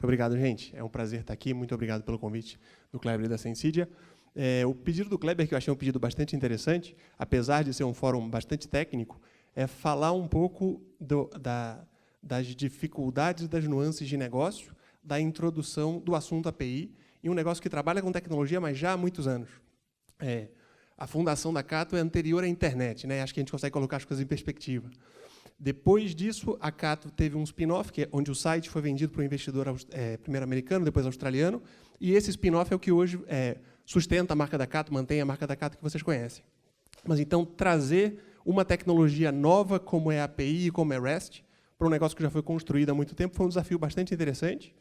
Obrigado, gente. É um prazer estar aqui. Muito obrigado pelo convite do Kleber e da Sensidia. O pedido do Kleber, que eu achei um pedido bastante interessante, apesar de ser um fórum bastante técnico, é falar um pouco das dificuldades, das nuances de negócio, da introdução do assunto API, em um negócio que trabalha com tecnologia, mas já há muitos anos. A fundação da Cato é anterior à internet, né? Acho que a gente consegue colocar as coisas em perspectiva. Depois disso, a Cato teve um spin-off, onde o site foi vendido para um investidor primeiro americano, depois australiano, e esse spin-off é o que hoje sustenta a marca da Cato, mantém a marca da Cato que vocês conhecem. Mas, então, trazer uma tecnologia nova, como é a API e como é REST, para um negócio que já foi construído há muito tempo, foi um desafio bastante interessante,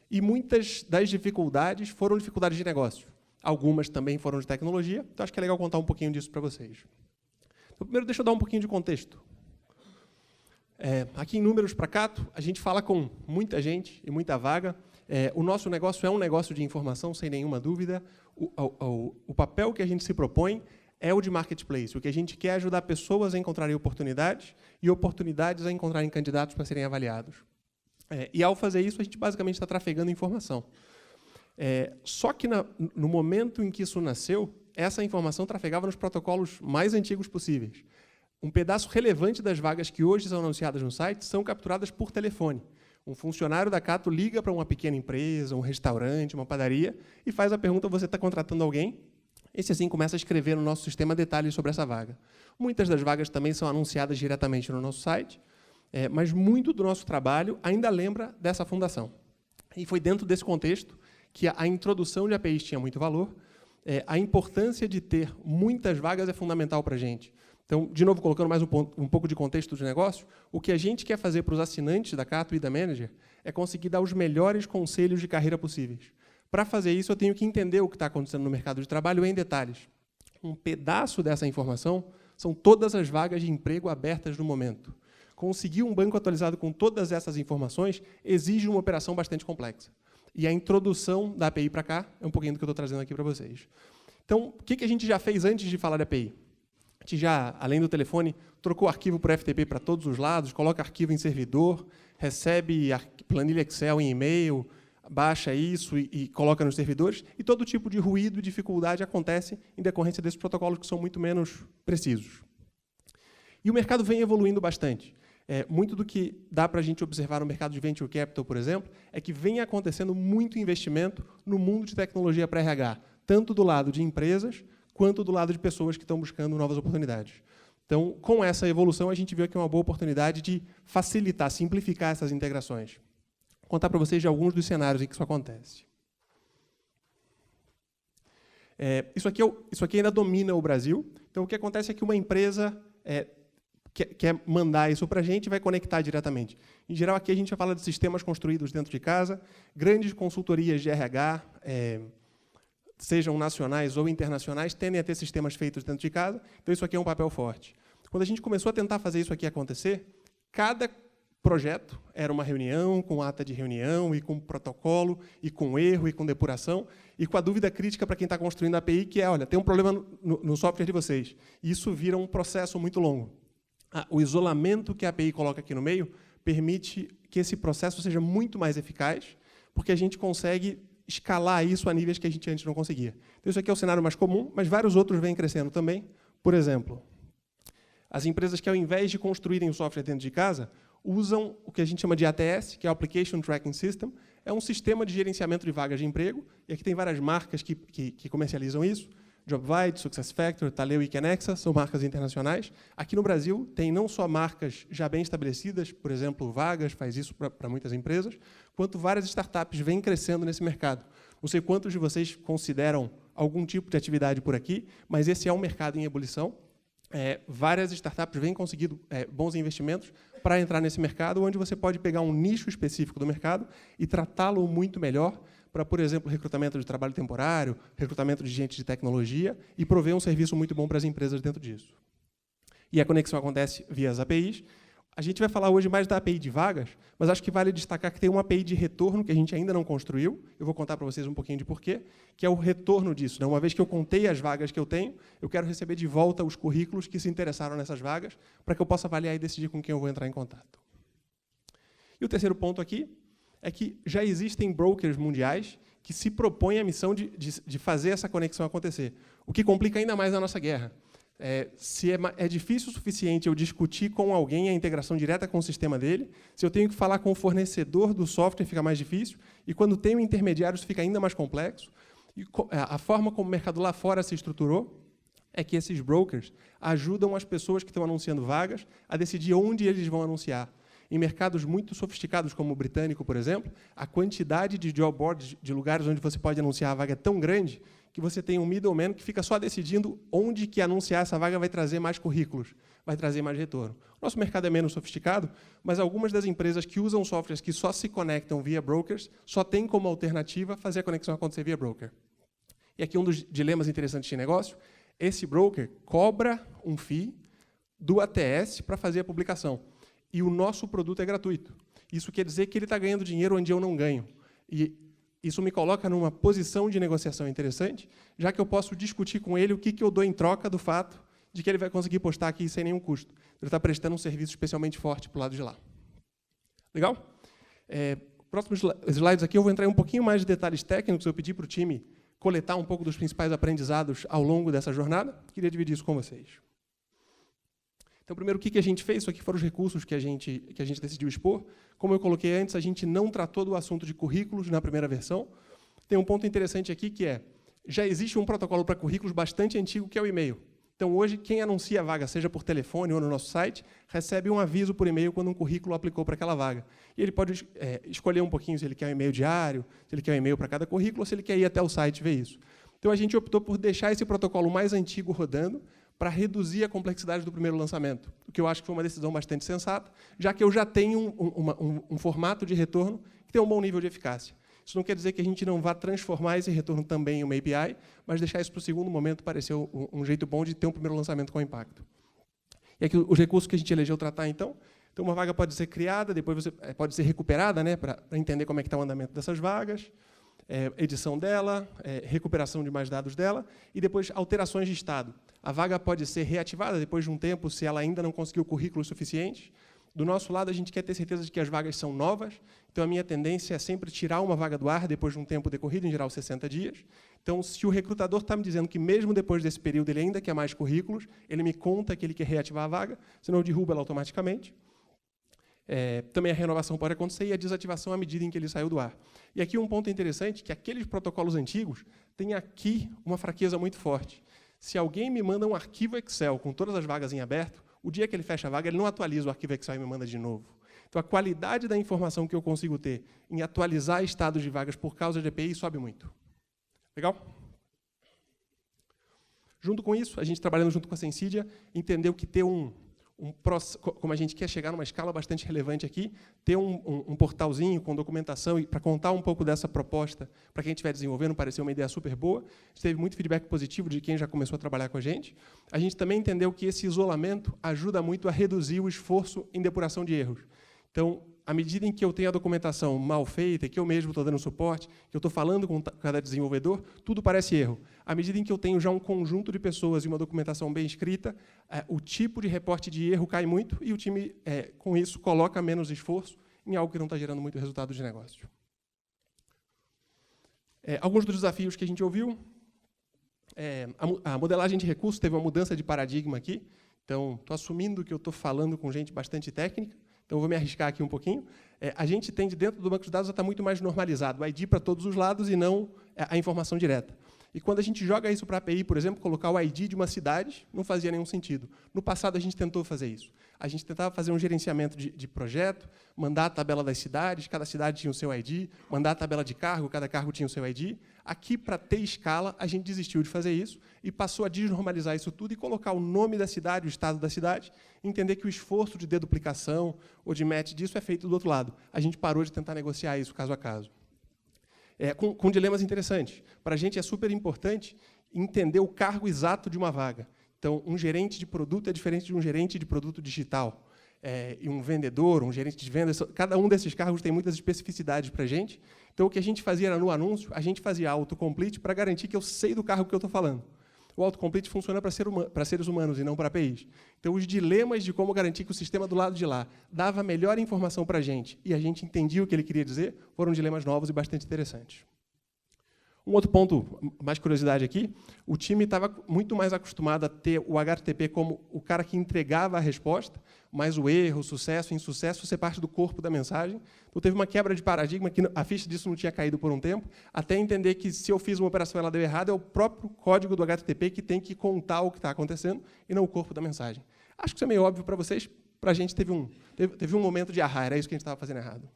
e muitas das dificuldades foram dificuldades de negócio. Algumas também foram de tecnologia, então acho que é legal contar um pouquinho disso para vocês. Então, primeiro, deixa eu dar um pouquinho de contexto. Aqui em Números para Cato, a gente fala com muita gente e muita vaga. O nosso negócio é um negócio de informação, sem nenhuma dúvida. O papel que a gente se propõe é o de marketplace. O que a gente quer é ajudar pessoas a encontrarem oportunidades e oportunidades a encontrarem candidatos para serem avaliados. E, ao fazer isso, a gente basicamente está trafegando informação. Só que, no momento em que isso nasceu, essa informação trafegava nos protocolos mais antigos possíveis. Um pedaço relevante das vagas que hoje são anunciadas no site são capturadas por telefone. Um funcionário da Cato liga para uma pequena empresa, um restaurante, uma padaria, e faz a pergunta: você está contratando alguém? Esse, assim, começa a escrever no nosso sistema detalhes sobre essa vaga. Muitas das vagas também são anunciadas diretamente no nosso site, mas muito do nosso trabalho ainda lembra dessa fundação. E foi dentro desse contexto que a introdução de APIs tinha muito valor. A importância de ter muitas vagas é fundamental para a gente. Então, de novo, colocando mais um pouco de contexto de negócio, o que a gente quer fazer para os assinantes da Cato e da Manager é conseguir dar os melhores conselhos de carreira possíveis. Para fazer isso, eu tenho que entender o que está acontecendo no mercado de trabalho em detalhes. Um pedaço dessa informação são todas as vagas de emprego abertas no momento. Conseguir um banco atualizado com todas essas informações exige uma operação bastante complexa. E a introdução da API para cá é um pouquinho do que eu estou trazendo aqui para vocês. Então, o que a gente já fez antes de falar de API? A gente já, além do telefone, trocou arquivo por FTP para todos os lados, coloca arquivo em servidor, recebe planilha Excel em e-mail, baixa isso e coloca nos servidores, e todo tipo de ruído e dificuldade acontece em decorrência desses protocolos que são muito menos precisos. E o mercado vem evoluindo bastante. Muito do que dá para a gente observar no mercado de Venture Capital, por exemplo, é que vem acontecendo muito investimento no mundo de tecnologia para RH, tanto do lado de empresas, quanto do lado de pessoas que estão buscando novas oportunidades. Então, com essa evolução, a gente viu aqui uma boa oportunidade de facilitar, simplificar essas integrações. Vou contar para vocês de alguns dos cenários em que isso acontece. Isso aqui ainda domina o Brasil. Então, o que acontece é que uma empresa quer mandar isso para a gente e vai conectar diretamente. Em geral, aqui a gente fala de sistemas construídos dentro de casa, grandes consultorias de RH, sejam nacionais ou internacionais, tendem a ter sistemas feitos dentro de casa, então isso aqui é um papel forte. Quando a gente começou a tentar fazer isso aqui acontecer, cada projeto era uma reunião, com ata de reunião, e com protocolo, e com erro, e com depuração, e com a dúvida crítica para quem está construindo a API, que é: olha, tem um problema no software de vocês. E isso vira um processo muito longo. O isolamento que a API coloca aqui no meio permite que esse processo seja muito mais eficaz, porque a gente consegue escalar isso a níveis que a gente antes não conseguia. Então, isso aqui é o cenário mais comum, mas vários outros vêm crescendo também. Por exemplo, as empresas que, ao invés de construírem o software dentro de casa, usam o que a gente chama de ATS, que é o Application Tracking System. É um sistema de gerenciamento de vagas de emprego, e aqui tem várias marcas que comercializam isso. JobVite, SuccessFactors, Taleo e Kenexa são marcas internacionais. Aqui no Brasil, tem não só marcas já bem estabelecidas, por exemplo, Vagas faz isso para muitas empresas, quanto várias startups vêm crescendo nesse mercado. Não sei quantos de vocês consideram algum tipo de atividade por aqui, mas esse é um mercado em ebulição. Várias startups vêm conseguindo bons investimentos para entrar nesse mercado, onde você pode pegar um nicho específico do mercado e tratá-lo muito melhor para, por exemplo, recrutamento de trabalho temporário, recrutamento de gente de tecnologia, e prover um serviço muito bom para as empresas dentro disso. E a conexão acontece via as APIs. A gente vai falar hoje mais da API de vagas, mas acho que vale destacar que tem uma API de retorno que a gente ainda não construiu. Eu vou contar para vocês um pouquinho de porquê, que é o retorno disso, né? Uma vez que eu contei as vagas que eu tenho, eu quero receber de volta os currículos que se interessaram nessas vagas, para que eu possa avaliar e decidir com quem eu vou entrar em contato. E o terceiro ponto aqui é que já existem brokers mundiais que se propõem a missão de fazer essa conexão acontecer, o que complica ainda mais a nossa guerra. Se é difícil o suficiente eu discutir com alguém a integração direta com o sistema dele, se eu tenho que falar com o fornecedor do software, fica mais difícil, e quando tenho intermediários, fica ainda mais complexo. E a forma como o mercado lá fora se estruturou é que esses brokers ajudam as pessoas que estão anunciando vagas a decidir onde eles vão anunciar. Em mercados muito sofisticados, como o britânico, por exemplo, a quantidade de job boards, de lugares onde você pode anunciar a vaga é tão grande que você tem um middleman que fica só decidindo onde que anunciar essa vaga vai trazer mais currículos, vai trazer mais retorno. Nosso mercado é menos sofisticado, mas algumas das empresas que usam softwares que só se conectam via brokers só tem como alternativa fazer a conexão acontecer via broker. E aqui um dos dilemas interessantes de negócio, esse broker cobra um fee do ATS para fazer a publicação. E o nosso produto é gratuito. Isso quer dizer que ele está ganhando dinheiro onde eu não ganho. E isso me coloca numa posição de negociação interessante, já que eu posso discutir com ele o que eu dou em troca do fato de que ele vai conseguir postar aqui sem nenhum custo. Ele está prestando um serviço especialmente forte para o lado de lá. Legal? Próximos slides aqui eu vou entrar em um pouquinho mais de detalhes técnicos. Eu pedi para o time coletar um pouco dos principais aprendizados ao longo dessa jornada. Queria dividir isso com vocês. Então, primeiro, o que a gente fez? Isso aqui foram os recursos que a gente decidiu expor. Como eu coloquei antes, a gente não tratou do assunto de currículos na primeira versão. Tem um ponto interessante aqui, que já existe um protocolo para currículos bastante antigo, que é o e-mail. Então, hoje, quem anuncia a vaga, seja por telefone ou no nosso site, recebe um aviso por e-mail quando um currículo aplicou para aquela vaga. E ele pode escolher um pouquinho se ele quer um e-mail diário, se ele quer um e-mail para cada currículo, ou se ele quer ir até o site ver isso. Então, a gente optou por deixar esse protocolo mais antigo rodando, para reduzir a complexidade do primeiro lançamento, o que eu acho que foi uma decisão bastante sensata, já que eu já tenho um formato de retorno que tem um bom nível de eficácia. Isso não quer dizer que a gente não vá transformar esse retorno também em uma API, mas deixar isso para o segundo momento pareceu um jeito bom de ter um primeiro lançamento com impacto. E aqui os recursos que a gente elegeu tratar, então, uma vaga pode ser criada, depois pode ser recuperada, né, para entender como é que está o andamento dessas vagas, edição dela, recuperação de mais dados dela, e depois alterações de estado. A vaga pode ser reativada depois de um tempo, se ela ainda não conseguiu currículos suficientes. Do nosso lado, a gente quer ter certeza de que as vagas são novas, então a minha tendência é sempre tirar uma vaga do ar depois de um tempo decorrido, em geral 60 dias. Então, se o recrutador está me dizendo que mesmo depois desse período ele ainda quer mais currículos, ele me conta que ele quer reativar a vaga, senão eu derrubo ela automaticamente. Também a renovação pode acontecer e a desativação à medida em que ele saiu do ar. E aqui um ponto interessante, que aqueles protocolos antigos têm aqui uma fraqueza muito forte. Se alguém me manda um arquivo Excel com todas as vagas em aberto, o dia que ele fecha a vaga, ele não atualiza o arquivo Excel e me manda de novo. Então, a qualidade da informação que eu consigo ter em atualizar estados de vagas por causa de API sobe muito. Legal? Junto com isso, a gente trabalhando junto com a Sensidia, entendeu que ter como a gente quer chegar numa escala bastante relevante aqui, ter um portalzinho com documentação e para contar um pouco dessa proposta para quem estiver desenvolvendo, pareceu uma ideia super boa. A gente teve muito feedback positivo de quem já começou a trabalhar com a gente. A gente também entendeu que esse isolamento ajuda muito a reduzir o esforço em depuração de erros. Então, à medida em que eu tenho a documentação mal feita, que eu mesmo estou dando suporte, que eu estou falando com cada desenvolvedor, tudo parece erro. À medida em que eu tenho já um conjunto de pessoas e uma documentação bem escrita, o tipo de reporte de erro cai muito e o time, com isso, coloca menos esforço em algo que não está gerando muito resultado de negócio. Alguns dos desafios que a gente ouviu. A modelagem de recursos teve uma mudança de paradigma aqui. Então, estou assumindo que eu estou falando com gente bastante técnica. Então, vou me arriscar aqui um pouquinho. A gente tende, dentro do banco de dados, a estar muito mais normalizado, o ID para todos os lados e não a informação direta. E quando a gente joga isso para a API, por exemplo, colocar o ID de uma cidade, não fazia nenhum sentido. No passado, a gente tentou fazer isso. A gente tentava fazer um gerenciamento de projeto, mandar a tabela das cidades, cada cidade tinha o seu ID, mandar a tabela de cargo, cada cargo tinha o seu ID. Aqui, para ter escala, a gente desistiu de fazer isso e passou a desnormalizar isso tudo e colocar o nome da cidade, o estado da cidade, e entender que o esforço de deduplicação ou de match disso é feito do outro lado. A gente parou de tentar negociar isso caso a caso. Com dilemas interessantes. Para a gente é super importante entender o cargo exato de uma vaga. Então, um gerente de produto é diferente de um gerente de produto digital. E um vendedor, um gerente de vendas, cada um desses cargos tem muitas especificidades para a gente. Então, o que a gente fazia era, no anúncio, a gente fazia autocomplete para garantir que eu sei do cargo que eu estou falando. o autocomplete funciona para seres humanos e não para APIs. Então, os dilemas de como garantir que o sistema do lado de lá dava a melhor informação para a gente e a gente entendia o que ele queria dizer, foram dilemas novos e bastante interessantes. Um outro ponto, mais curiosidade aqui, o time estava muito mais acostumado a ter o HTTP como o cara que entregava a resposta, mas o erro, o sucesso, o insucesso, ser parte do corpo da mensagem. Então, teve uma quebra de paradigma, que a ficha disso não tinha caído por um tempo, até entender que, se eu fiz uma operação e ela deu errado, é o próprio código do HTTP que tem que contar o que está acontecendo, e não o corpo da mensagem. Acho que isso é meio óbvio para vocês, para a gente teve um momento de ahá, era isso que a gente estava fazendo errado.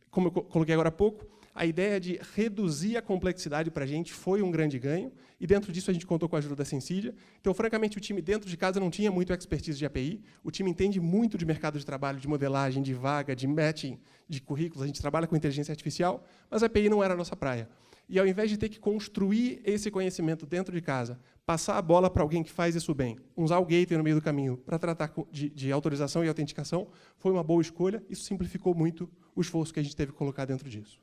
Como eu coloquei agora há pouco, a ideia de reduzir a complexidade para a gente foi um grande ganho, e dentro disso a gente contou com a ajuda da Sensidia. Então, francamente, o time dentro de casa não tinha muito expertise de API, o time entende muito de mercado de trabalho, de modelagem, de vaga, de matching, de currículos, a gente trabalha com inteligência artificial, mas a API não era a nossa praia. E, ao invés de ter que construir esse conhecimento dentro de casa, passar a bola para alguém que faz isso bem, usar o gateway no meio do caminho para tratar de autorização e autenticação, foi uma boa escolha. Isso simplificou muito o esforço que a gente teve que colocar dentro disso.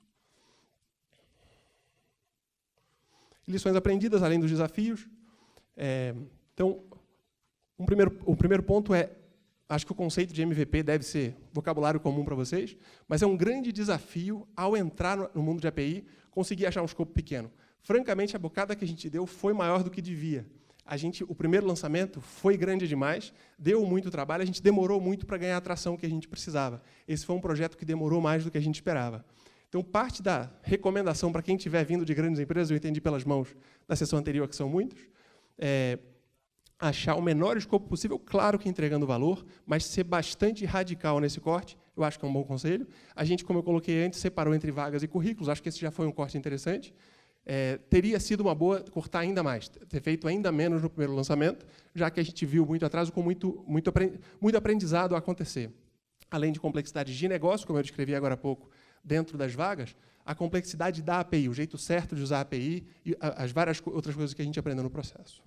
Lições aprendidas, além dos desafios. Então, o primeiro ponto é, acho que o conceito de MVP deve ser vocabulário comum para vocês, mas é um grande desafio, ao entrar no mundo de API, conseguir achar um escopo pequeno. Francamente, a bocada que a gente deu foi maior do que devia. O primeiro lançamento foi grande demais, deu muito trabalho, a gente demorou muito para ganhar a atração que a gente precisava. Esse foi um projeto que demorou mais do que a gente esperava. Então, parte da recomendação para quem estiver vindo de grandes empresas, eu entendi pelas mãos da sessão anterior, que são muitos, achar o menor escopo possível, claro que entregando valor, mas ser bastante radical nesse corte, eu acho que é um bom conselho. A gente, como eu coloquei antes, separou entre vagas e currículos, acho que esse já foi um corte interessante. Teria sido uma boa cortar ainda mais, ter feito ainda menos no primeiro lançamento, já que a gente viu muito atraso com muito aprendizado a acontecer. Além de complexidades de negócio, como eu descrevi agora há pouco, dentro das vagas, a complexidade da API, o jeito certo de usar a API e as várias outras coisas que a gente aprendeu no processo.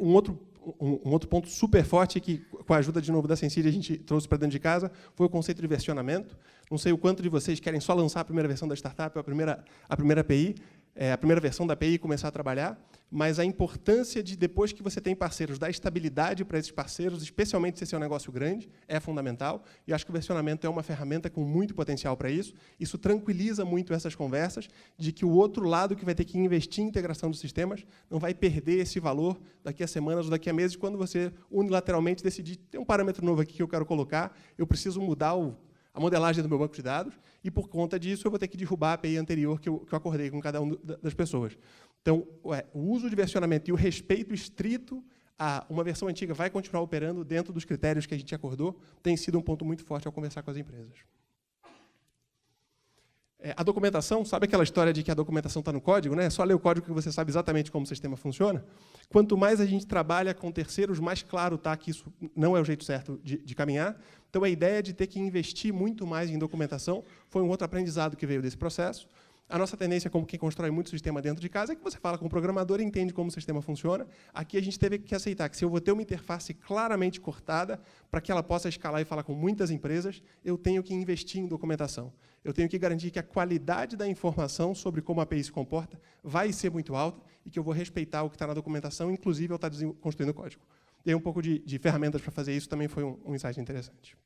Um outro ponto super forte que, com a ajuda, de novo, da Sensidia, a gente trouxe para dentro de casa, foi o conceito de versionamento. Não sei o quanto de vocês querem só lançar a primeira versão da startup, a primeira API, a primeira versão da API e começar a trabalhar, mas a importância de, depois que você tem parceiros, dar estabilidade para esses parceiros, especialmente se esse é um negócio grande, é fundamental, e acho que o versionamento é uma ferramenta com muito potencial para isso. Isso tranquiliza muito essas conversas, de que o outro lado que vai ter que investir em integração dos sistemas não vai perder esse valor daqui a semanas ou daqui a meses, quando você unilateralmente decidir, tem um parâmetro novo aqui que eu quero colocar, eu preciso mudar a modelagem do meu banco de dados, e, por conta disso, eu vou ter que derrubar a API anterior que eu acordei com cada uma das pessoas. Então, o uso de versionamento e o respeito estrito a uma versão antiga vai continuar operando dentro dos critérios que a gente acordou, tem sido um ponto muito forte ao conversar com as empresas. A documentação, sabe aquela história de que a documentação está no código, né? É só ler o código que você sabe exatamente como o sistema funciona? Quanto mais a gente trabalha com terceiros, mais claro está que isso não é o jeito certo de caminhar. Então, a ideia de ter que investir muito mais em documentação foi um outro aprendizado que veio desse processo. A nossa tendência, como quem constrói muito sistema dentro de casa, é que você fala com o programador e entende como o sistema funciona. Aqui a gente teve que aceitar que, se eu vou ter uma interface claramente cortada, para que ela possa escalar e falar com muitas empresas, eu tenho que investir em documentação. Eu tenho que garantir que a qualidade da informação sobre como a API se comporta vai ser muito alta e que eu vou respeitar o que está na documentação, inclusive eu estar construindo o código. E aí, um pouco de ferramentas para fazer isso também foi um insight interessante.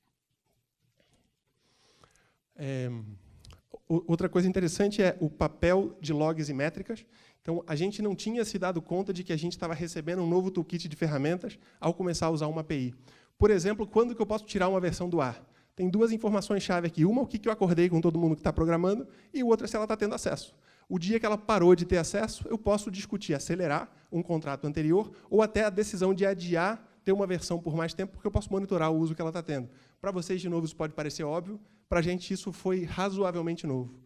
Outra coisa interessante é o papel de logs e métricas. Então, a gente não tinha se dado conta de que a gente estava recebendo um novo toolkit de ferramentas ao começar a usar uma API. Por exemplo, quando que eu posso tirar uma versão do ar? Tem duas informações-chave aqui. Uma, o que eu acordei com todo mundo que está programando, e outra, se ela está tendo acesso. O dia que ela parou de ter acesso, eu posso discutir acelerar um contrato anterior ou até a decisão de adiar ter uma versão por mais tempo, porque eu posso monitorar o uso que ela está tendo. Para vocês, de novo, isso pode parecer óbvio. Para a gente, isso foi razoavelmente novo.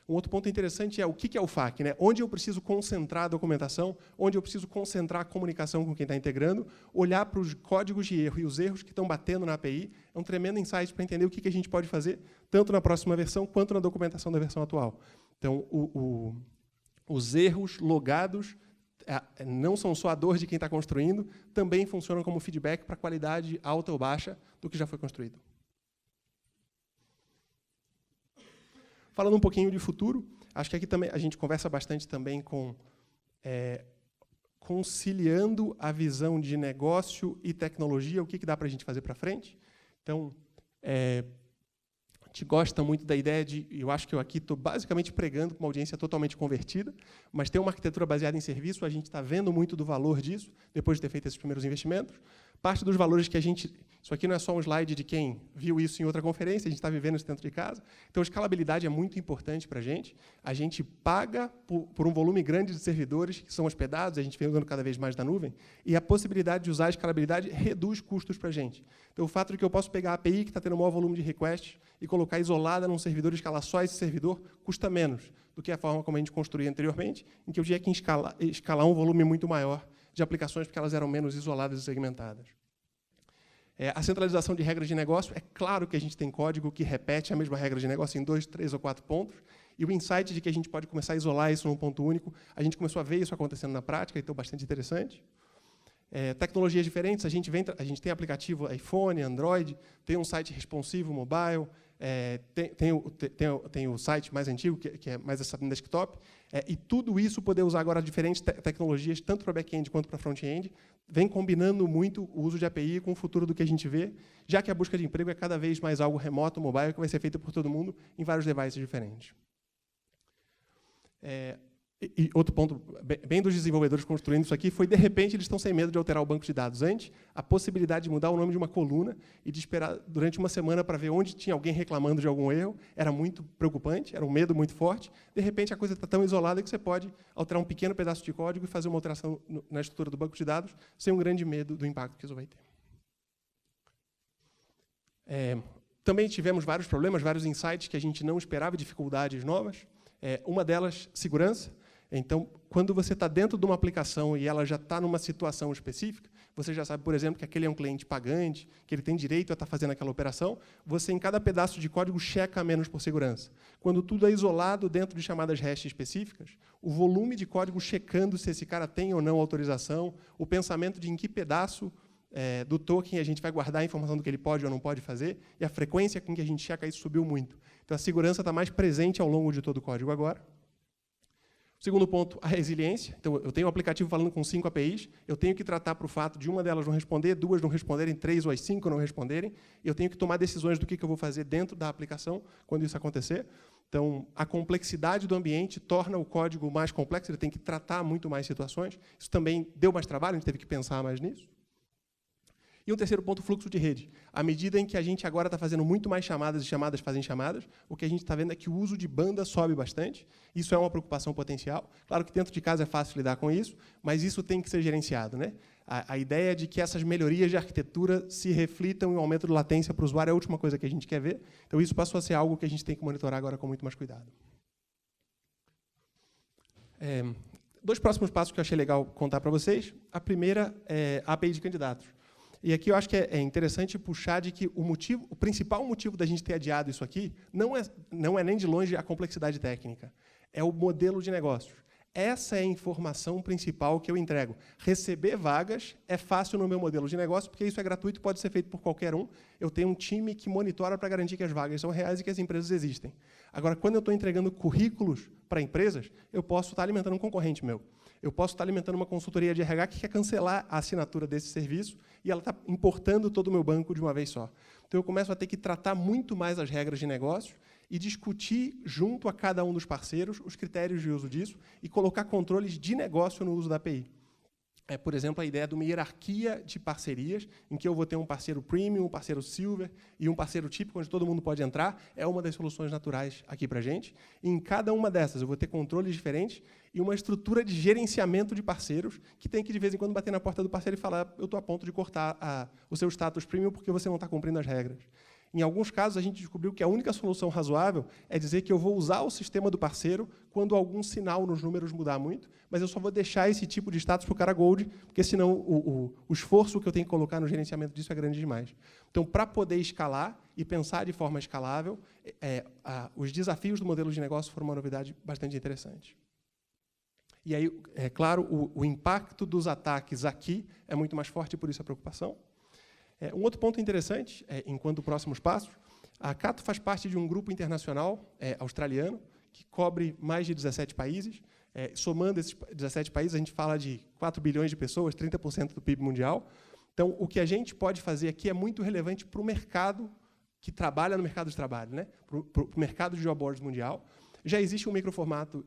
Um outro ponto interessante é o que é o FAQ, né? Onde eu preciso concentrar a documentação, onde eu preciso concentrar a comunicação com quem está integrando, olhar para os códigos de erro e os erros que estão batendo na API, é um tremendo insight para entender o que a gente pode fazer, tanto na próxima versão, quanto na documentação da versão atual. Então, os erros logados não são só a dor de quem está construindo, também funcionam como feedback para a qualidade alta ou baixa do que já foi construído. Falando um pouquinho de futuro, acho que aqui também a gente conversa bastante também com conciliando a visão de negócio e tecnologia, o que dá para a gente fazer para frente. Então, a gente gosta muito da ideia de, eu acho que eu aqui estou basicamente pregando com uma audiência totalmente convertida, mas tem uma arquitetura baseada em serviço, a gente está vendo muito do valor disso, depois de ter feito esses primeiros investimentos. Parte dos valores que a gente... Isso aqui não é só um slide de quem viu isso em outra conferência, a gente está vivendo isso dentro de casa. Então, a escalabilidade é muito importante para a gente. A gente paga por um volume grande de servidores que são hospedados, a gente vem usando cada vez mais da nuvem, e a possibilidade de usar a escalabilidade reduz custos para a gente. Então, o fato de que eu posso pegar a API, que está tendo o maior volume de requests, e colocar isolada num servidor e escalar só esse servidor, custa menos do que a forma como a gente construía anteriormente, em que eu tinha que escalar um volume muito maior de aplicações, porque elas eram menos isoladas e segmentadas. A centralização de regras de negócio, é claro que a gente tem código que repete a mesma regra de negócio em 2, 3 ou 4 pontos, e o insight de que a gente pode começar a isolar isso num ponto único, a gente começou a ver isso acontecendo na prática, então bastante interessante. Tecnologias diferentes, a gente tem aplicativo iPhone, Android, tem um site responsivo mobile, tem o site mais antigo, que é mais essa desktop, e tudo isso poder usar agora diferentes tecnologias, tanto para back-end quanto para front-end, vem combinando muito o uso de API com o futuro do que a gente vê, já que a busca de emprego é cada vez mais algo remoto, mobile, que vai ser feito por todo mundo em vários devices diferentes. E outro ponto, bem dos desenvolvedores construindo isso aqui, foi, de repente, eles estão sem medo de alterar o banco de dados. Antes, a possibilidade de mudar o nome de uma coluna e de esperar durante uma semana para ver onde tinha alguém reclamando de algum erro era muito preocupante, era um medo muito forte. De repente, a coisa está tão isolada que você pode alterar um pequeno pedaço de código e fazer uma alteração na estrutura do banco de dados sem um grande medo do impacto que isso vai ter. Também tivemos vários problemas, vários insights que a gente não esperava, dificuldades novas. Uma delas, segurança. Então, quando você está dentro de uma aplicação e ela já está numa situação específica, você já sabe, por exemplo, que aquele é um cliente pagante, que ele tem direito a estar fazendo aquela operação, você, em cada pedaço de código, checa menos por segurança. Quando tudo é isolado dentro de chamadas REST específicas, o volume de código checando se esse cara tem ou não autorização, o pensamento de em que pedaço do token a gente vai guardar a informação do que ele pode ou não pode fazer, e a frequência com que a gente checa isso subiu muito. Então, a segurança está mais presente ao longo de todo o código agora. Segundo ponto, a resiliência. Então, eu tenho um aplicativo falando com 5 APIs, eu tenho que tratar para o fato de uma delas não responder, 2 não responderem, 3 ou as 5 não responderem, e eu tenho que tomar decisões do que eu vou fazer dentro da aplicação quando isso acontecer. Então, a complexidade do ambiente torna o código mais complexo, ele tem que tratar muito mais situações. Isso também deu mais trabalho, a gente teve que pensar mais nisso. E um terceiro ponto, fluxo de rede. À medida em que a gente agora está fazendo muito mais chamadas e chamadas fazem chamadas, o que a gente está vendo é que o uso de banda sobe bastante. Isso é uma preocupação potencial. Claro que dentro de casa é fácil lidar com isso, mas isso tem que ser gerenciado, né? A ideia de que essas melhorias de arquitetura se reflitam em um aumento de latência para o usuário é a última coisa que a gente quer ver. Então, isso passou a ser algo que a gente tem que monitorar agora com muito mais cuidado. Dois próximos passos que eu achei legal contar para vocês. A primeira é a API de candidatos. E aqui eu acho que é interessante puxar de que o principal motivo da gente ter adiado isso aqui não é nem de longe a complexidade técnica, é o modelo de negócios. Essa é a informação principal que eu entrego. Receber vagas é fácil no meu modelo de negócio, porque isso é gratuito, pode ser feito por qualquer um. Eu tenho um time que monitora para garantir que as vagas são reais e que as empresas existem. Agora, quando eu estou entregando currículos para empresas, eu posso estar alimentando um concorrente meu. Eu posso estar alimentando uma consultoria de RH que quer cancelar a assinatura desse serviço e ela está importando todo o meu banco de uma vez só. Então, eu começo a ter que tratar muito mais as regras de negócio e discutir junto a cada um dos parceiros os critérios de uso disso e colocar controles de negócio no uso da API. Por exemplo, a ideia de uma hierarquia de parcerias, em que eu vou ter um parceiro premium, um parceiro silver e um parceiro típico, onde todo mundo pode entrar, é uma das soluções naturais aqui para a gente. E em cada uma dessas eu vou ter controles diferentes e uma estrutura de gerenciamento de parceiros, que tem que, de vez em quando, bater na porta do parceiro e falar: eu estou a ponto de cortar o seu status premium porque você não está cumprindo as regras. Em alguns casos, a gente descobriu que a única solução razoável é dizer que eu vou usar o sistema do parceiro quando algum sinal nos números mudar muito, mas eu só vou deixar esse tipo de status para o cara Gold, porque senão o esforço que eu tenho que colocar no gerenciamento disso é grande demais. Então, para poder escalar e pensar de forma escalável, os desafios do modelo de negócio foram uma novidade bastante interessante. E aí, é claro, o impacto dos ataques aqui é muito mais forte, e por isso a preocupação. Um outro ponto interessante, enquanto próximos passos, A Cato faz parte de um grupo internacional australiano que cobre mais de 17 países. Somando esses 17 países, a gente fala de 4 bilhões de pessoas, 30% do PIB mundial. Então, o que a gente pode fazer aqui é muito relevante para o mercado que trabalha no mercado de trabalho, né? Para o mercado de job boards mundial. Já existe um microformato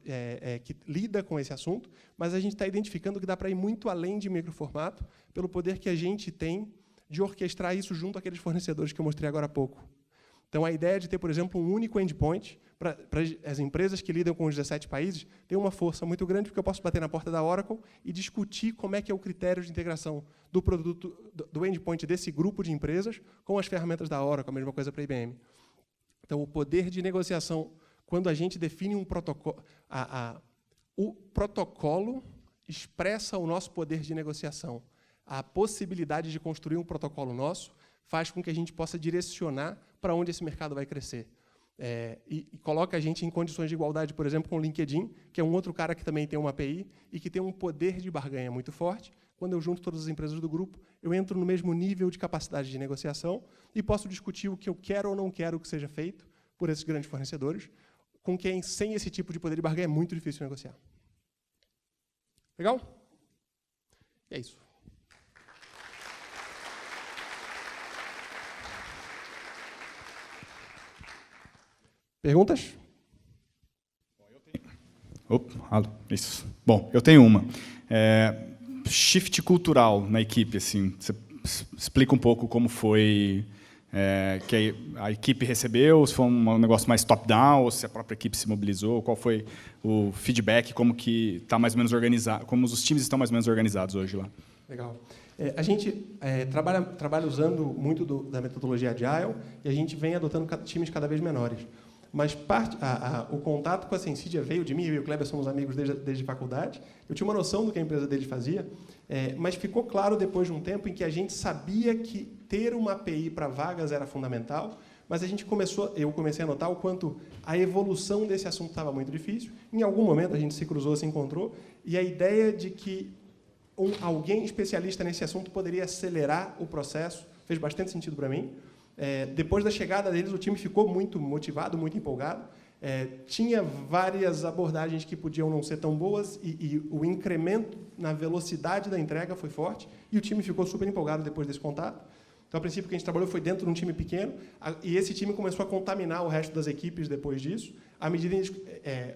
que lida com esse assunto, mas a gente está identificando que dá para ir muito além de microformato pelo poder que a gente tem de orquestrar isso junto àqueles fornecedores que eu mostrei agora há pouco. Então, a ideia de ter, por exemplo, um único endpoint para as empresas que lidam com os 17 países tem uma força muito grande, porque eu posso bater na porta da Oracle e discutir como é que é o critério de integração do produto, do endpoint desse grupo de empresas com as ferramentas da Oracle, a mesma coisa para a IBM. Então, o poder de negociação, quando a gente define um protocolo, o protocolo expressa o nosso poder de negociação. A possibilidade de construir um protocolo nosso faz com que a gente possa direcionar para onde esse mercado vai crescer. E coloca a gente em condições de igualdade, por exemplo, com o LinkedIn, que é um outro cara que também tem uma API e que tem um poder de barganha muito forte. Quando eu junto todas as empresas do grupo, eu entro no mesmo nível de capacidade de negociação e posso discutir o que eu quero ou não quero que seja feito por esses grandes fornecedores, com quem, sem esse tipo de poder de barganha, é muito difícil negociar. Legal? E é isso. Perguntas? Isso. Bom, eu tenho uma. Shift cultural na equipe, assim. Você explica um pouco como foi que a equipe recebeu, se foi um negócio mais top-down, ou se a própria equipe se mobilizou, qual foi o feedback, como que está mais ou menos organizado, como os times estão mais ou menos organizados hoje lá. Legal. A gente trabalha usando muito da metodologia Agile e a gente vem adotando times cada vez menores. Mas o contato com a Sensidia veio de mim, eu e o Kleber somos amigos desde a faculdade. Eu tinha uma noção do que a empresa deles fazia, mas ficou claro depois de um tempo em que a gente sabia que ter uma API para vagas era fundamental, mas eu comecei a notar o quanto a evolução desse assunto estava muito difícil. Em algum momento a gente se cruzou, se encontrou, e a ideia de que alguém especialista nesse assunto poderia acelerar o processo fez bastante sentido para mim. Depois da chegada deles, o time ficou muito motivado, muito empolgado. Tinha várias abordagens que podiam não ser tão boas e o incremento na velocidade da entrega foi forte e o time ficou super empolgado depois desse contato. Então, a princípio, que a gente trabalhou foi dentro de um time pequeno e esse time começou a contaminar o resto das equipes depois disso. À medida que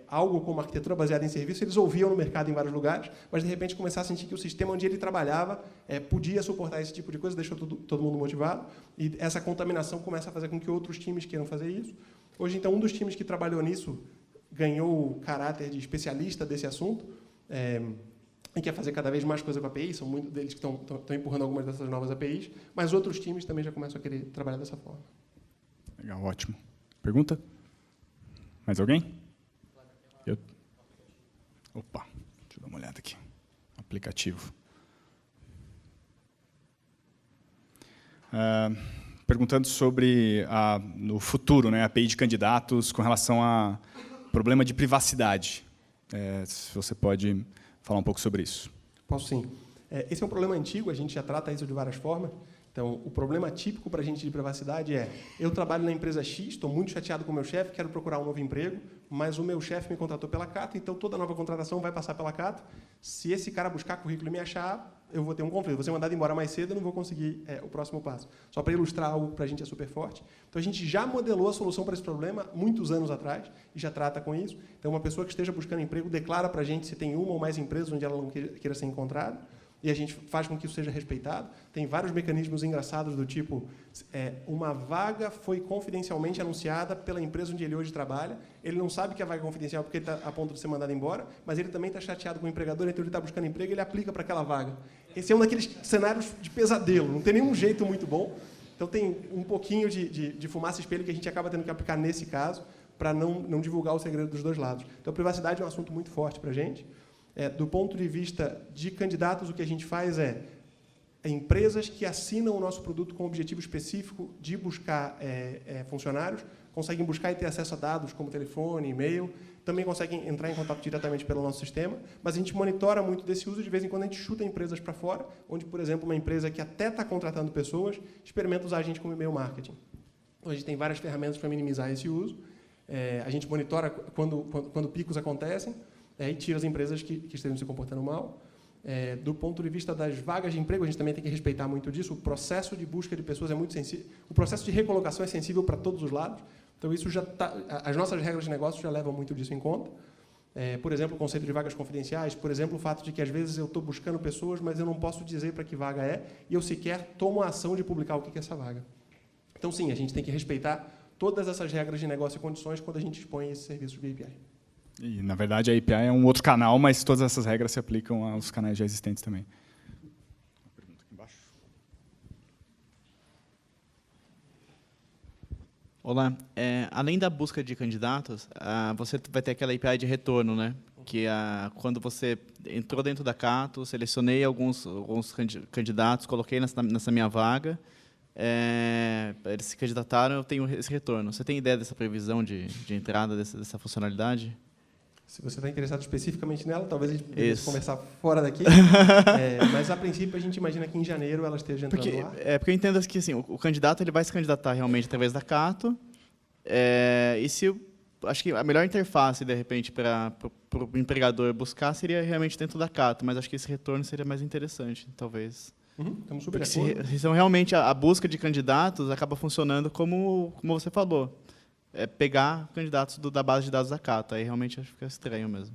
algo como arquitetura baseada em serviço, eles ouviam no mercado em vários lugares, mas, de repente, começaram a sentir que o sistema onde ele trabalhava podia suportar esse tipo de coisa, deixou todo mundo motivado. E essa contaminação começa a fazer com que outros times queiram fazer isso. Hoje, então, um dos times que trabalhou nisso ganhou o caráter de especialista desse assunto e quer fazer cada vez mais coisa com a API, são muitos deles que estão empurrando algumas dessas novas APIs, mas outros times também já começam a querer trabalhar dessa forma. Legal, ótimo. Pergunta? Mais alguém? Opa, deixa eu dar uma olhada aqui. Aplicativo. Perguntando sobre no futuro, né, a API de candidatos com relação a problema de privacidade. Se você pode falar um pouco sobre isso. Posso sim. Esse é um problema antigo, a gente já trata isso de várias formas. Então, o problema típico para a gente de privacidade eu trabalho na empresa X, estou muito chateado com o meu chefe, quero procurar um novo emprego, mas o meu chefe me contratou pela Cato, então toda nova contratação vai passar pela Cato. Se esse cara buscar currículo e me achar, eu vou ter um conflito. Vou ser mandado embora mais cedo, eu não vou conseguir o próximo passo. Só para ilustrar algo que para a gente é super forte. Então, a gente já modelou a solução para esse problema muitos anos atrás e já trata com isso. Então, uma pessoa que esteja buscando emprego declara para a gente se tem uma ou mais empresas onde ela não queira ser encontrada. E a gente faz com que isso seja respeitado. Tem vários mecanismos engraçados do tipo, uma vaga foi confidencialmente anunciada pela empresa onde ele hoje trabalha, ele não sabe que a vaga é confidencial porque ele está a ponto de ser mandado embora, mas ele também está chateado com o empregador, então ele está buscando emprego e ele aplica para aquela vaga. Esse é um daqueles cenários de pesadelo, não tem nenhum jeito muito bom. Então tem um pouquinho de fumaça e espelho que a gente acaba tendo que aplicar nesse caso para não divulgar o segredo dos dois lados. Então a privacidade é um assunto muito forte para a gente. Do ponto de vista de candidatos, o que a gente faz empresas que assinam o nosso produto com o objetivo específico de buscar funcionários, conseguem buscar e ter acesso a dados como telefone, e-mail, também conseguem entrar em contato diretamente pelo nosso sistema, mas a gente monitora muito desse uso, de vez em quando a gente chuta empresas para fora, onde, por exemplo, uma empresa que até está contratando pessoas, experimenta usar a gente como e-mail marketing. Então, a gente tem várias ferramentas para minimizar esse uso. A gente monitora quando picos acontecem e tira as empresas que estejam se comportando mal. Do ponto de vista das vagas de emprego, a gente também tem que respeitar muito disso. O processo de busca de pessoas é muito sensível. O processo de recolocação é sensível para todos os lados. Então, isso já as nossas regras de negócio já levam muito disso em conta. Por exemplo, o conceito de vagas confidenciais. Por exemplo, o fato de que, às vezes, eu estou buscando pessoas, mas eu não posso dizer para que vaga é, e eu sequer tomo a ação de publicar o que é essa vaga. Então, sim, a gente tem que respeitar todas essas regras de negócio e condições quando a gente expõe esse serviço de API. E, na verdade, a API é um outro canal, mas todas essas regras se aplicam aos canais já existentes também. Uma pergunta aqui embaixo. Olá. Além da busca de candidatos, você vai ter aquela API de retorno, né? Que quando você entrou dentro da Cato, selecionei alguns candidatos, coloquei nessa minha vaga, eles se candidataram, eu tenho esse retorno. Você tem ideia dessa previsão de entrada dessa funcionalidade? Se você está interessado especificamente nela, talvez a gente possa conversar fora daqui. Mas, a princípio, a gente imagina que em janeiro ela esteja entrando lá. Porque eu entendo que assim, o candidato ele vai se candidatar realmente através da Cato. Acho que a melhor interface, de repente, para o empregador buscar seria realmente dentro da Cato, mas acho que esse retorno seria mais interessante, talvez. Estamos super de acordo. Então, realmente, a busca de candidatos acaba funcionando como você falou. Pegar candidatos da base de dados da Cato. Aí realmente acho que fica estranho mesmo.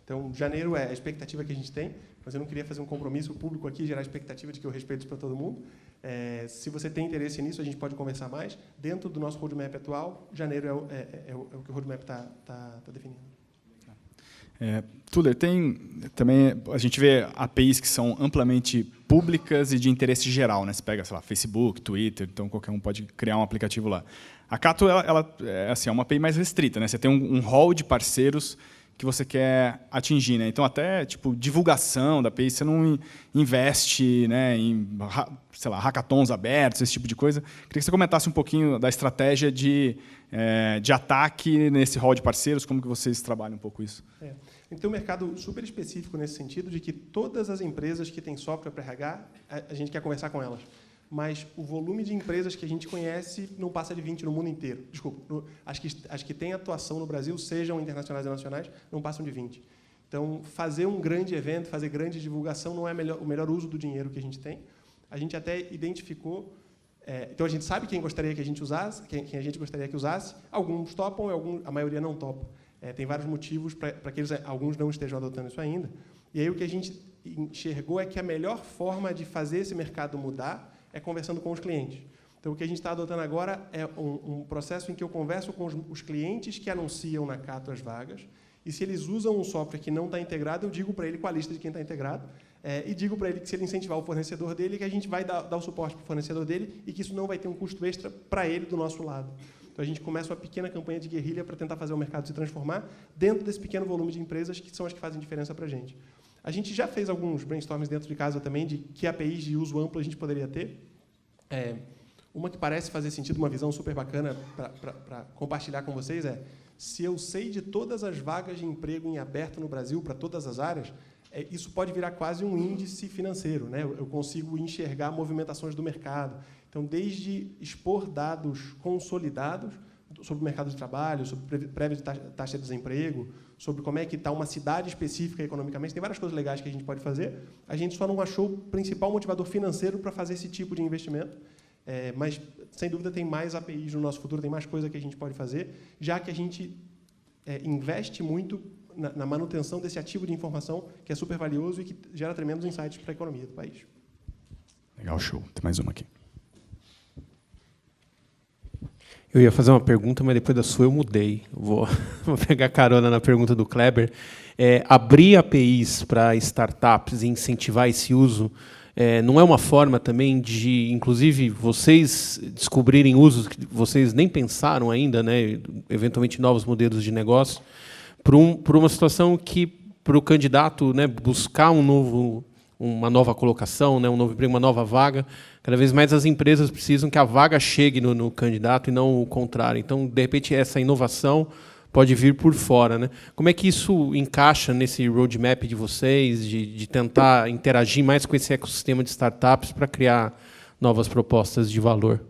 Então, janeiro é a expectativa que a gente tem, mas eu não queria fazer um compromisso público aqui, gerar a expectativa de que eu respeito isso para todo mundo. Se você tem interesse nisso, a gente pode conversar mais. Dentro do nosso roadmap atual, janeiro é o que o roadmap está definindo. Tuller, também a gente vê APIs que são amplamente públicas e de interesse geral, né? Você pega, sei lá, Facebook, Twitter, então qualquer um pode criar um aplicativo lá. A Cato ela é uma API mais restrita, né? Você tem um hall de parceiros que você quer atingir, né? Então, até tipo divulgação da API, você não investe, né, em, sei lá, hackathons abertos, esse tipo de coisa. Queria que você comentasse um pouquinho da estratégia de ataque nesse hall de parceiros, como que vocês trabalham um pouco isso. Então, um mercado super específico nesse sentido, de que todas as empresas que têm software para RH, a gente quer conversar com elas. Mas o volume de empresas que a gente conhece não passa de 20 no mundo inteiro. Desculpa, as que têm atuação no Brasil, sejam internacionais ou nacionais, não passam de 20. Então, fazer um grande evento, fazer grande divulgação não é o melhor uso do dinheiro que a gente tem. A gente até identificou... então, a gente sabe quem gostaria que a gente usasse, quem a gente gostaria que usasse. Alguns topam e a maioria não topa. Tem vários motivos para que alguns não estejam adotando isso ainda. E aí, o que a gente enxergou é que a melhor forma de fazer esse mercado mudar é conversando com os clientes. Então, o que a gente está adotando agora é um processo em que eu converso com os clientes que anunciam na Cato as vagas, e se eles usam um software que não está integrado, eu digo para ele com a lista de quem está integrado, e digo para ele que se ele incentivar o fornecedor dele, que a gente vai dar o suporte para o fornecedor dele e que isso não vai ter um custo extra para ele do nosso lado. Então, a gente começa uma pequena campanha de guerrilha para tentar fazer o mercado se transformar dentro desse pequeno volume de empresas que são as que fazem diferença para a gente. A gente já fez alguns brainstorms dentro de casa também de que APIs de uso amplo a gente poderia ter. Uma que parece fazer sentido, uma visão super bacana para compartilhar com vocês se eu sei de todas as vagas de emprego em aberto no Brasil, para todas as áreas, isso pode virar quase um índice financeiro, né? Eu consigo enxergar movimentações do mercado. Então, desde expor dados consolidados sobre o mercado de trabalho, sobre prévia de taxa de desemprego, sobre como é que está uma cidade específica economicamente. Tem várias coisas legais que a gente pode fazer. A gente só não achou o principal motivador financeiro para fazer esse tipo de investimento. Mas, sem dúvida, tem mais APIs no nosso futuro, tem mais coisa que a gente pode fazer, já que a gente investe muito na manutenção desse ativo de informação, que é super valioso e que gera tremendos insights para a economia do país. Legal, show. Tem mais uma aqui. Eu ia fazer uma pergunta, mas depois da sua eu mudei. Vou pegar carona na pergunta do Kleber. Abrir APIs para startups e incentivar esse uso não é uma forma também de, inclusive, vocês descobrirem usos que vocês nem pensaram ainda, né? Eventualmente novos modelos de negócio, por uma situação que, para o candidato, né, buscar uma nova colocação, né, um novo emprego, uma nova vaga, cada vez mais as empresas precisam que a vaga chegue no candidato e não o contrário. Então, de repente, essa inovação pode vir por fora, né? Como é que isso encaixa nesse roadmap de vocês, de tentar interagir mais com esse ecossistema de startups para criar novas propostas de valor?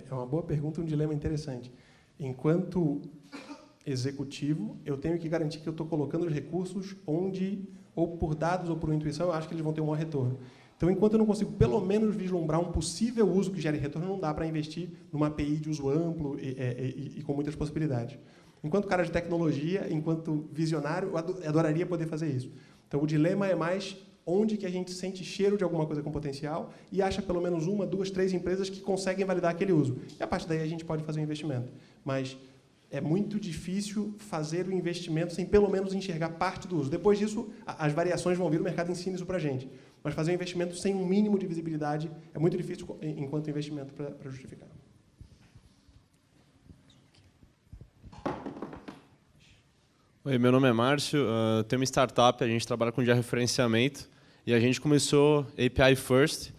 É uma boa pergunta e um dilema interessante. Enquanto executivo, eu tenho que garantir que eu estou colocando os recursos onde, ou por dados ou por intuição, eu acho que eles vão ter um maior retorno. Então, enquanto eu não consigo, pelo menos, vislumbrar um possível uso que gere retorno, não dá para investir numa API de uso amplo e com muitas possibilidades. Enquanto cara de tecnologia, enquanto visionário, eu adoraria poder fazer isso. Então, o dilema é mais onde que a gente sente cheiro de alguma coisa com potencial e acha pelo menos 1, 2, 3 empresas que conseguem validar aquele uso. E, a partir daí, a gente pode fazer um investimento. Mas é muito difícil fazer o investimento sem, pelo menos, enxergar parte do uso. Depois disso, as variações vão vir, o mercado ensina isso para a gente. Mas fazer um investimento sem um mínimo de visibilidade é muito difícil enquanto investimento para justificar. Oi, meu nome é Márcio, tenho uma startup, a gente trabalha com georreferenciamento e a gente começou API First.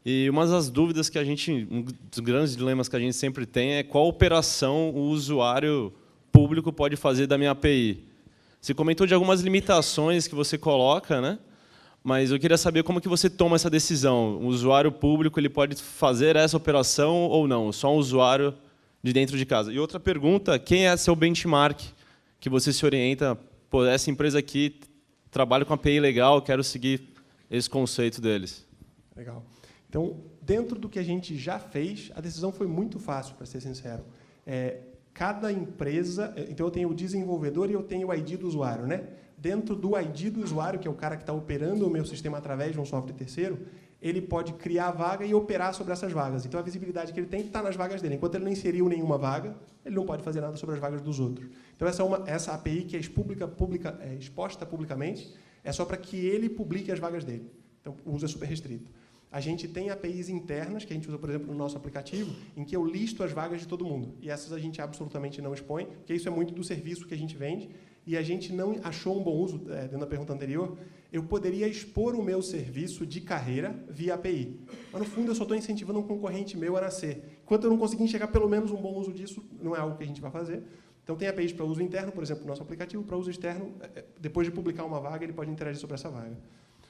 E uma das dúvidas que um dos grandes dilemas que a gente sempre tem é qual operação o usuário público pode fazer da minha API. Você comentou de algumas limitações que você coloca, né? Mas eu queria saber como que você toma essa decisão. O usuário público ele pode fazer essa operação ou não? Só um usuário de dentro de casa. E outra pergunta, quem é seu benchmark que você se orienta? Pô, essa empresa aqui trabalha com API legal, quero seguir esse conceito deles. Legal. Então, dentro do que a gente já fez, a decisão foi muito fácil, para ser sincero. Cada empresa... Então, eu tenho o desenvolvedor e eu tenho o ID do usuário, né? Dentro do ID do usuário, que é o cara que está operando o meu sistema através de um software terceiro, ele pode criar a vaga e operar sobre essas vagas. Então, a visibilidade que ele tem está nas vagas dele. Enquanto ele não inseriu nenhuma vaga, ele não pode fazer nada sobre as vagas dos outros. Então, essa API que é exposta publicamente é só para que ele publique as vagas dele. Então, o uso é super restrito. A gente tem APIs internas, que a gente usa, por exemplo, no nosso aplicativo, em que eu listo as vagas de todo mundo. E essas a gente absolutamente não expõe, porque isso é muito do serviço que a gente vende, e a gente não achou um bom uso, dentro da pergunta anterior, eu poderia expor o meu serviço de carreira via API. Mas, no fundo, eu só estou incentivando um concorrente meu a nascer. Enquanto eu não conseguir enxergar pelo menos um bom uso disso, não é algo que a gente vai fazer. Então, tem APIs para uso interno, por exemplo, no nosso aplicativo, para uso externo, depois de publicar uma vaga, ele pode interagir sobre essa vaga.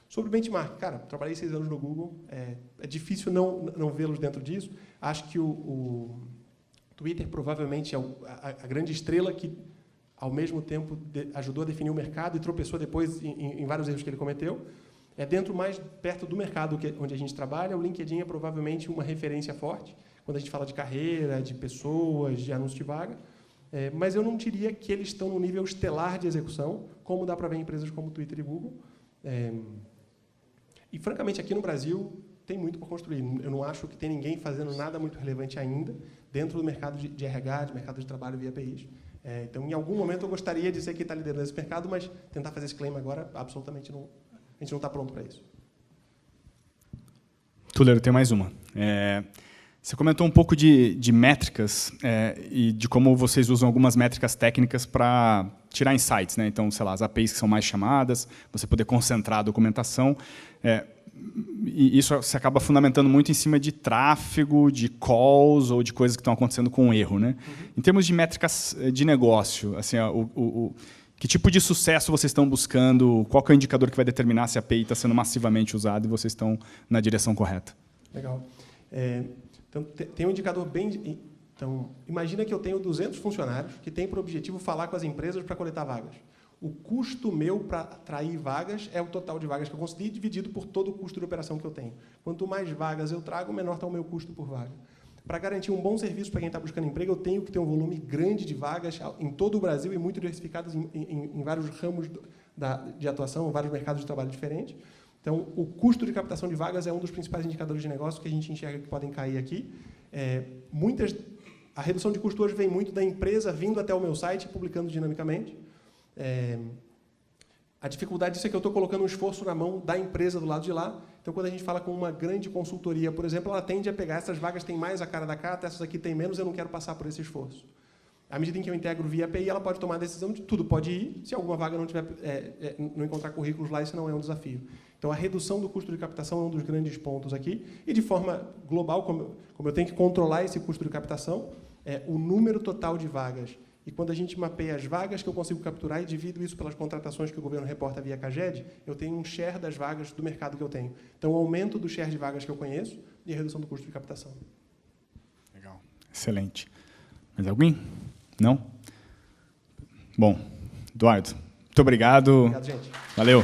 Sobre o benchmark, cara, trabalhei 6 anos no Google, é difícil não vê-los dentro disso. Acho que o Twitter provavelmente é a grande estrela que, ao mesmo tempo, ajudou a definir o mercado e tropeçou depois em vários erros que ele cometeu. Dentro mais perto do mercado onde a gente trabalha, o LinkedIn é provavelmente uma referência forte, quando a gente fala de carreira, de pessoas, de anúncio de vaga. Mas eu não diria que eles estão no nível estelar de execução, como dá para ver em empresas como Twitter e Google. E, francamente, aqui no Brasil, tem muito por construir. Eu não acho que tem ninguém fazendo nada muito relevante ainda dentro do mercado de RH, de mercado de trabalho via APIs. Então, em algum momento, eu gostaria de ser quem está liderando esse mercado, mas tentar fazer esse claim agora, absolutamente não. A gente não está pronto para isso. Tuleiro, tem mais uma. Você comentou um pouco de métricas e de como vocês usam algumas métricas técnicas para tirar insights, né? Então, sei lá, as APIs que são mais chamadas, você poder concentrar a documentação. E isso se acaba fundamentando muito em cima de tráfego, de calls ou de coisas que estão acontecendo com erro, né? Em termos de métricas de negócio, assim, que tipo de sucesso vocês estão buscando? Qual que é o indicador que vai determinar se a API está sendo massivamente usada e vocês estão na direção correta? Legal. Então, tem um indicador bem... Então, imagina que eu tenho 200 funcionários que têm por objetivo falar com as empresas para coletar vagas. O custo meu para atrair vagas é o total de vagas que eu consegui, dividido por todo o custo de operação que eu tenho. Quanto mais vagas eu trago, menor está o meu custo por vaga. Para garantir um bom serviço para quem está buscando emprego, eu tenho que ter um volume grande de vagas em todo o Brasil e muito diversificadas em vários ramos de atuação, vários mercados de trabalho diferentes. Então, o custo de captação de vagas é um dos principais indicadores de negócio que a gente enxerga que podem cair aqui. A redução de custo hoje vem muito da empresa vindo até o meu site e publicando dinamicamente. A dificuldade disso é que eu estou colocando um esforço na mão da empresa do lado de lá. Então, quando a gente fala com uma grande consultoria, por exemplo, ela tende a pegar essas vagas têm mais a cara da Cata, essas aqui têm menos, eu não quero passar por esse esforço. À medida em que eu integro via API, ela pode tomar a decisão de tudo pode ir, se alguma vaga não encontrar currículos lá, isso não é um desafio. Então, a redução do custo de captação é um dos grandes pontos aqui. E, de forma global, como eu tenho que controlar esse custo de captação, o número total de vagas. E quando a gente mapeia as vagas que eu consigo capturar e divido isso pelas contratações que o governo reporta via CAGED, eu tenho um share das vagas do mercado que eu tenho. Então, o aumento do share de vagas que eu conheço e a redução do custo de captação. Legal. Excelente. Mais alguém? Não? Bom, Eduardo, muito obrigado. Obrigado, gente. Valeu.